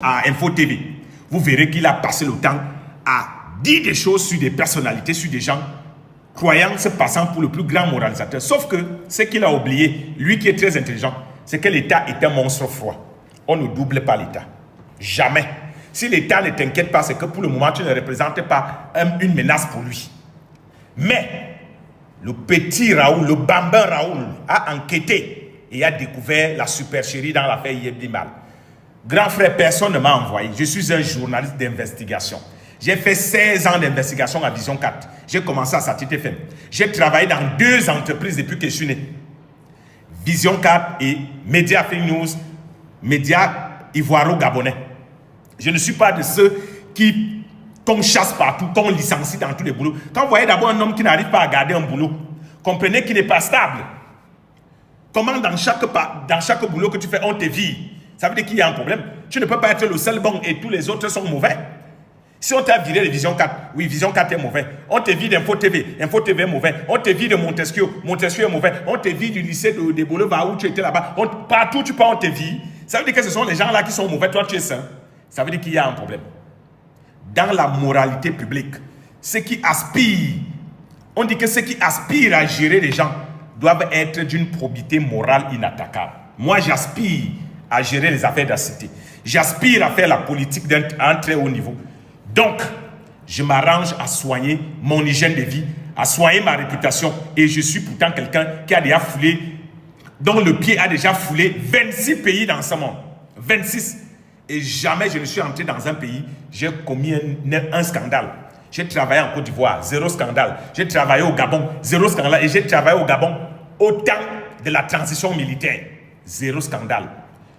à Info TV, vous verrez qu'il a passé le temps à dire des choses sur des personnalités, sur des gens croyant se passant pour le plus grand moralisateur. Sauf que ce qu'il a oublié, lui qui est très intelligent, c'est que l'État est un monstre froid. On ne double pas l'État. Jamais. Si l'État ne t'inquiète pas, c'est que pour le moment, tu ne représentes pas une menace pour lui. Mais le petit Raoul, le bambin Raoul, a enquêté et a découvert la supercherie dans l'affaire Yebdimal. Grand frère, personne ne m'a envoyé. Je suis un journaliste d'investigation. J'ai fait 16 ans d'investigation à Vision 4. J'ai commencé à Satit FM. J'ai travaillé dans 2 entreprises depuis que je suis né. Vision 4 et Média Fake News, Média Ivoiro-Gabonais. Je ne suis pas de ceux qu'on chasse partout, qu'on licencie dans tous les boulots. Quand vous voyez d'abord un homme qui n'arrive pas à garder un boulot, comprenez qu'il n'est pas stable. Comment dans chaque boulot que tu fais, on te vire? Ça veut dire qu'il y a un problème. Tu ne peux pas être le seul bon et tous les autres sont mauvais. Si on t'a viré de Vision 4, oui, Vision 4 est mauvais. On te vire d'Info TV, Info TV est mauvais. On te vire de Montesquieu, Montesquieu est mauvais. On te vire du lycée de Boulevard où tu étais là-bas. Partout tu pars, on te vire. Ça veut dire que ce sont les gens là qui sont mauvais, toi tu es sain. Ça veut dire qu'il y a un problème. Dans la moralité publique, ceux qui aspirent, on dit que ceux qui aspirent à gérer les gens doivent être d'une probité morale inattaquable. Moi, j'aspire à gérer les affaires de la cité. J'aspire à faire la politique d'un très haut niveau. Donc, je m'arrange à soigner mon hygiène de vie, à soigner ma réputation. Et je suis pourtant quelqu'un qui a déjà foulé, dont le pied a déjà foulé 26 pays dans ce monde. 26. Et jamais je ne suis entré dans un pays, j'ai commis un scandale. J'ai travaillé en Côte d'Ivoire, 0 scandale. J'ai travaillé au Gabon, 0 scandale. Et j'ai travaillé au Gabon au temps de la transition militaire, 0 scandale.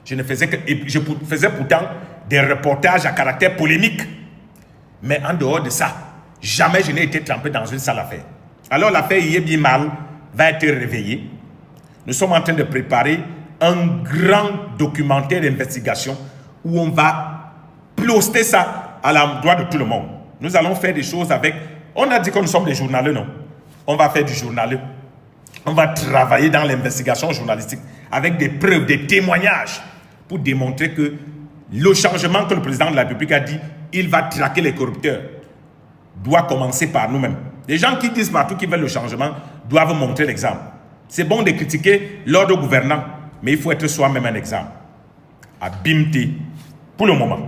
Je faisais pourtant des reportages à caractère polémique. Mais en dehors de ça, jamais je n'ai été trempé dans une sale affaire. Alors l'affaire Yebdimal va être réveillée. Nous sommes en train de préparer un grand documentaire d'investigation où on va poster ça à la droite de tout le monde. Nous allons faire des choses avec... On a dit que nous sommes des journalistes, non? On va faire du journalisme. On va travailler dans l'investigation journalistique avec des preuves, des témoignages pour démontrer que le changement que le président de la République a dit, il va traquer les corrupteurs, doit commencer par nous-mêmes. Les gens qui disent partout qu'ils veulent le changement doivent montrer l'exemple. C'est bon de critiquer l'ordre gouvernant, mais il faut être soi-même un exemple. À Bimti, pour le moment.